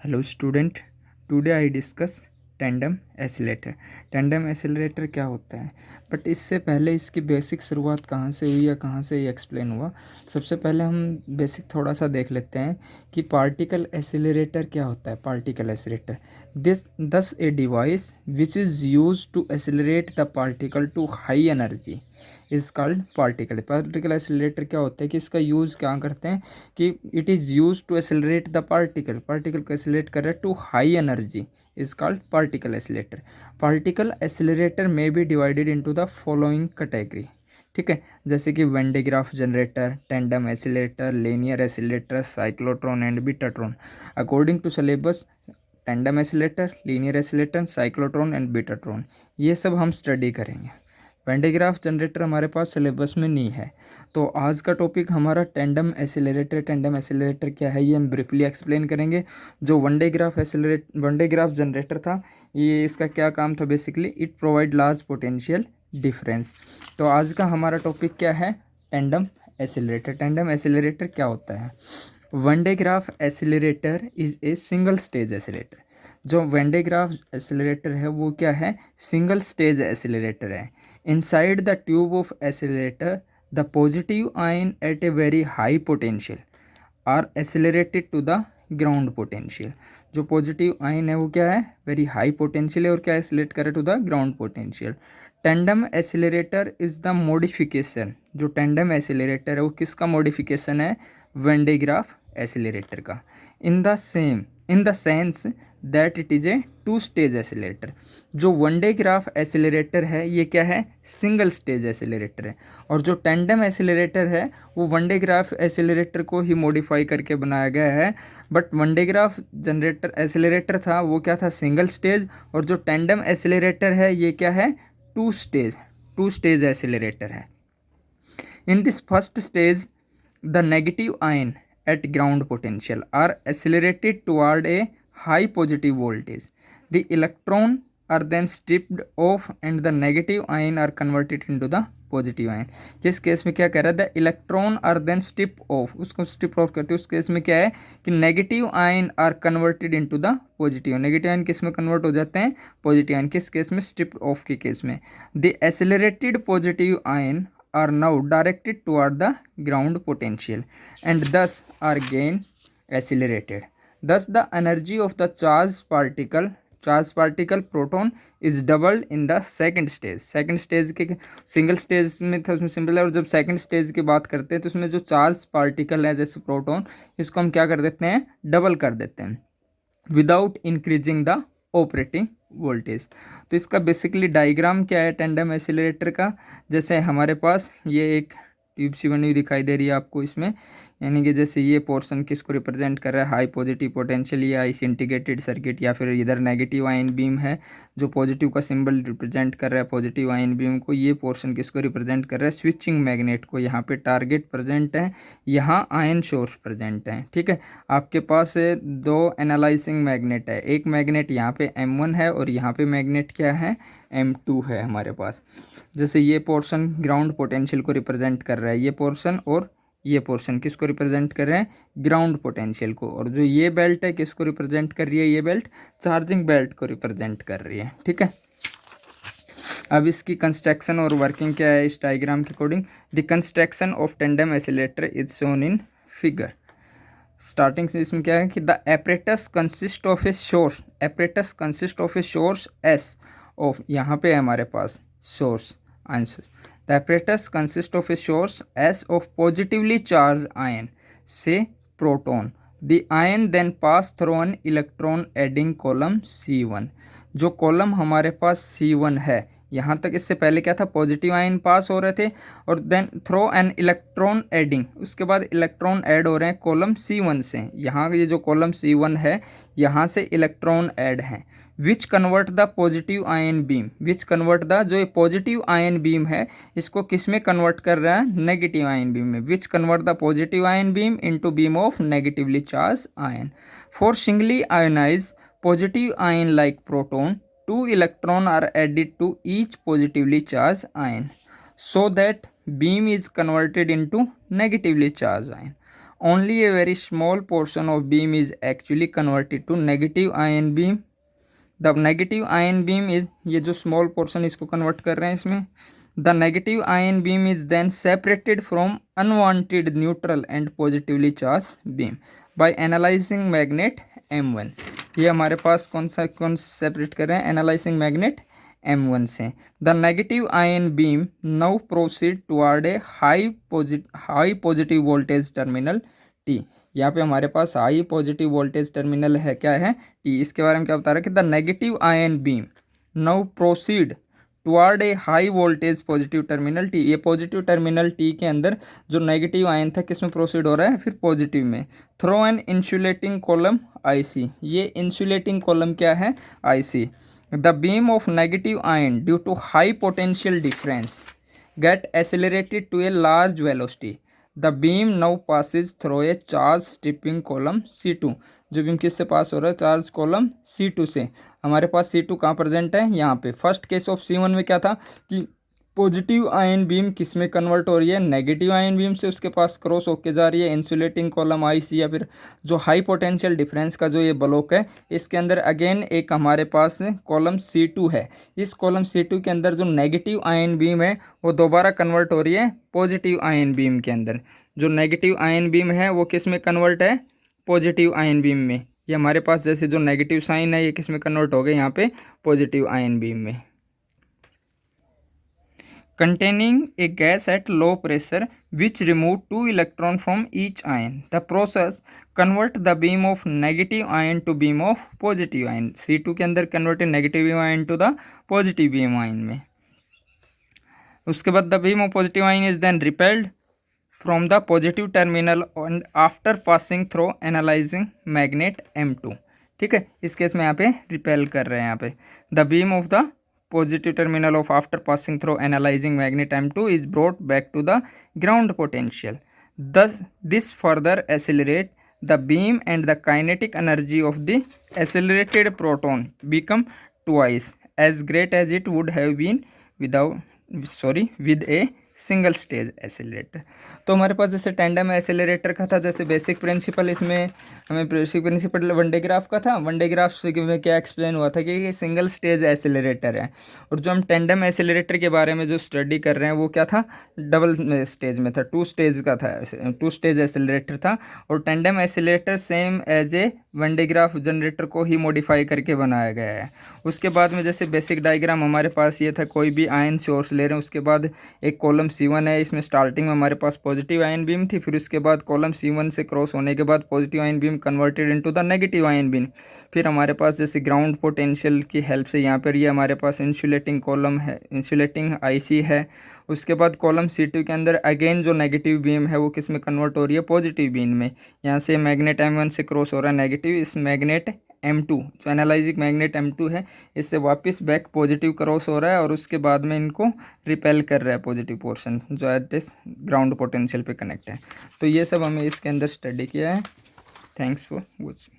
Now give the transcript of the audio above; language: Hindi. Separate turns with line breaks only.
Hello student, today I discuss tandem oscillator. Tandem oscillator क्या होता है, बट इससे पहले इसकी बेसिक शुरुआत कहाँ से हुई या कहाँ से ये एक्सप्लेन हुआ। सबसे पहले हम बेसिक थोड़ा सा देख लेते हैं कि पार्टिकल एसिलेटर क्या होता है। Particle accelerator this thus a device which is use to accelerate the particle to high energy is called particle. Particle accelerator क्या होता है कि इसका यूज़ क्या करते हैं कि it is use to accelerate the particle को एसिलेट कर रहे हैं to high energy is called particle accelerator. Particle accelerator में be divided into the following category. ठीक है, जैसे कि van de Graaff generator, tandem accelerator, linear accelerator, cyclotron and betatron. According to syllabus tandem accelerator, linear accelerator, cyclotron and betatron ये सब हम स्टडी करेंगे। वेन डे ग्राफ जनरेटर हमारे पास सिलेबस में नहीं है, तो आज का टॉपिक हमारा टेंडम एसिलरेटर। टेंडम एसिलरेटर क्या है ये हम ब्रीफली एक्सप्लेन करेंगे। जो वन डे ग्राफ जनरेटर था, ये इसका क्या काम था basically, it provide large potential difference. तो आज का हमारा टॉपिक क्या है, टेंडम एसिलरेटर। टेंडम एसिलरेटर क्या होता है। Van de Graaff accelerator is a single stage accelerator. जो वन डे ग्राफ एसिलरेटर है वो क्या है, सिंगल स्टेज एसिलरेटर है। Inside the tube of accelerator the positive ion at a very high potential are accelerated to the ground potential. जो पॉजिटिव आयन है वो क्या है, वेरी हाई पोटेंशियल है और क्या एसिलेट करे to the ground potential. Tandem accelerator is the modification. जो टेंडम एसिलरेटर है वो किसका मॉडिफिकेशन है, वेन डे ग्राफ एसिलरेटर का। In the sense that it is a two stage accelerator. जो वन डे ग्राफ एसिलरेटर है ये क्या है, सिंगल स्टेज एसिलरेटर है। और जो टेंडम एसिलरेटर है वो वन डे ग्राफ एसिलरेटर को ही मॉडिफाई करके बनाया गया है। But van de Graaff generator accelerator था वो क्या था, सिंगल स्टेज। और जो टेंडम एसिलरेटर है ये क्या है, टू स्टेज एसिलरेटर है। In this first stage, the negative ion at ground potential are accelerated toward a high positive voltage. The electron are then stripped off and the negative ion are converted into the positive ion. इस केस में क्या कह रहा है, the electron are then strip off, उसको स्ट्रिप ऑफ करते हैं। उस केस में क्या है कि negative ion are converted into the positive. Negative ion किस में कन्वर्ट हो जाते हैं, पॉजिटिव आयन। किस केस में, स्ट्रिप ऑफ के केस में। The accelerated positive ion are now directed toward the ground potential and thus are again accelerated. Thus the energy of the charged particle proton is doubled in the second stage. Second stage के सिंगल स्टेज में था उसमें सिंपल है, और जब सेकंड स्टेज की बात करते हैं तो उसमें जो चार्ज पार्टिकल है जैसे प्रोटॉन, इसको हम क्या कर देते हैं, डबल कर देते हैं without increasing the operating voltage. तो इसका बेसिकली डायग्राम क्या है टेंडम एसिलरेटर का, जैसे हमारे पास ये एक ट्यूब सी बनी हुई दिखाई दे रही है आपको इसमें, यानी कि जैसे ये पोर्शन किसको रिप्रेजेंट कर रहा है, हाई पॉजिटिव पोटेंशियल या इस इंटीग्रेटेड सर्किट, या फिर इधर नेगेटिव आयन बीम है जो पॉजिटिव का सिंबल रिप्रेजेंट कर रहा है पॉजिटिव आयन बीम को। ये पोर्शन किसको रिप्रेजेंट कर रहा है, स्विचिंग मैग्नेट को। यहाँ पे टारगेट प्रेजेंट है, यहाँ आयन सोर्स प्रेजेंट है। ठीक है, आपके पास दो एनालाइजिंग मैग्नेट है, एक मैग्नेट यहाँ पे M1 है और यहाँ पे मैग्नेट क्या है, M2 है हमारे पास। जैसे ये पोर्शन ग्राउंड पोटेंशियल को रिप्रेजेंट कर रहा है, ये पोर्शन और ये पोर्शन किसको रिप्रेजेंट कर रहे हैं, ग्राउंड पोटेंशियल को। और जो ये बेल्ट है किसको रिप्रेजेंट कर रही है, ये बेल्ट चार्जिंग बेल्ट को रिप्रेजेंट कर रही है। ठीक है, अब इसकी कंस्ट्रक्शन और वर्किंग क्या है इस डायग्राम के according. The construction of tandem accelerator is shown in figure. Starting से इसमें क्या है कि the apparatus consist of a source S of, यहाँ पे है हमारे पास source answer. The apparatus consist of a source S of positively charge ion से proton. The ion then pass through an electron adding column C1। जो कॉलम हमारे पास C1 है, यहाँ तक इससे पहले क्या था, पॉजिटिव आयन पास हो रहे थे और then through an electron adding, उसके बाद इलेक्ट्रॉन ऐड हो रहे हैं कॉलम C1 से। यहाँ ये जो कॉलम C1 है यहाँ से इलेक्ट्रॉन ऐड हैं विच convert the positive ion beam, जो ये पॉजिटिव आयन बीम है इसको किस में कन्वर्ट कर रहा है, नेगेटिव आयन बीम में। Which convert the positive ion beam into beam of negatively charge ion. For singly ionize positive ion like proton, 2 electrons are added to each positively charged ion so that beam is converted into negatively charged ion. only a very small portion of beam is actually converted to negative ion beam. The negative ion beam is, ये जो स्मॉल पोर्शन इसको कन्वर्ट कर रहे हैं इसमें, the negative ion beam is then separated from unwanted neutral and positively charge beam by analysing magnet M1. ये हमारे पास कौन सेपरेट कर रहे हैं, एनालाइजिंग मैग्नेट M1 से. The negative ion beam now proceed toward A high positive voltage terminal T. यहाँ पे हमारे पास हाई पॉजिटिव वोल्टेज टर्मिनल है, क्या है, T. इसके बारे में क्या बता रहा है कि the negative ion beam now proceed toward A high voltage positive terminal T. ये पॉजिटिव टर्मिनल T के अंदर जो नेगेटिव आयन था किस में प्रोसीड हो रहा है, फिर पॉजिटिव में, through an insulating column IC. ये इंसुलेटिंग कॉलम क्या है, IC. The beam of negative ion due to high potential difference get accelerated to a large velocity. The beam now passes through a charge stripping column C2. जो बीम किससे पास हो रहा है, चार्ज कॉलम C2 से. हमारे पास C2 कहाँ प्रेजेंट है, यहाँ पे. फर्स्ट केस ऑफ C1 में क्या था कि पॉजिटिव आयन बीम किस में कन्वर्ट हो रही है, नेगेटिव आयन बीम से उसके पास क्रॉस होके जा रही है इंसुलेटिंग कॉलम IC, या फिर जो हाई पोटेंशियल डिफरेंस का जो ये ब्लॉक है इसके अंदर अगेन एक हमारे पास कॉलम C2 है. इस कॉलम C2 के अंदर जो नेगेटिव आयन बीम है वो दोबारा कन्वर्ट हो रही है पॉजिटिव आयन बीम के अंदर. जो नेगेटिव आयन बीम है वो किस में कन्वर्ट है, पॉजिटिव आयन बीम में. ये हमारे पास जैसे जो नेगेटिव साइन है ये किस में कन्वर्ट हो गए, यहाँ पे पॉजिटिव आयन बीम में. containing a gas at low pressure which remove 2 electrons from each ion. The process convert the beam of negative ion to beam of positive ion. C2 के अंदर convert negative beam ion to the positive beam ion में. उसके बाद the beam of positive ion is then repelled from the positive terminal and after passing through analyzing magnet M2. ठीक है, इस केस में यहाँ पे रिपेल कर रहे हैं. यहाँ पे the beam of the positive terminal of after passing through analyzing magnet M2 is brought back to the ground potential. Thus, this further accelerate the beam and the kinetic energy of the accelerated proton become twice as great as it would have been with a single stage oscillator. तो हमारे पास जैसे टेंडम एसिलरेटर का था, जैसे बेसिक प्रिंसिपल इसमें हमें basic principle one de graph का था. वन डे ग्राफ से में क्या एक्सप्लेन हुआ था कि ये सिंगल स्टेज एसिलरेटर है. और जो हम टेंडम एसिलरेटर के बारे में जो स्टडी कर रहे हैं वो क्या था, डबल स्टेज में था, 2 स्टेज का था, 2 स्टेज एसिलरेटर था. और tandem accelerator same as a van de Graaff generator को ही मॉडिफाई करके बनाया गया है. उसके बाद में जैसे बेसिक डायग्राम हमारे पास ये था, कोई भी आयन सोर्स ले रहे हैं, उसके बाद एक कॉलम C1 है, इसमें स्टार्टिंग में हमारे पास पॉजिटिव आयन बीम थी, फिर उसके बाद कॉलम C1 से क्रॉस होने के बाद positive ion beam converted into the negative ion beam. फिर हमारे पास जैसे ग्राउंड पोटेंशियल की हेल्प से यहाँ पर ये हमारे पास इंसुलेटिंग कॉलम है, इंसुलेटिंग IC है. उसके बाद कॉलम C2 के अंदर अगेन जो नेगेटिव बीम है वो किस में कन्वर्ट हो रही है, पॉजिटिव बीम में. यहाँ से मैग्नेट M1 से क्रॉस हो रहा है नेगेटिव, इस मैग्नेट M2 जो एनालाइजिंग मैग्नेट M2 है इससे वापस बैक पॉजिटिव क्रॉस हो रहा है और उसके बाद में इनको रिपेल कर रहा है पॉजिटिव पोर्शन जो एट दिस ग्राउंड पोटेंशियल पे कनेक्ट है. तो ये सब हमें इसके अंदर स्टडी किया है. Thanks for watching.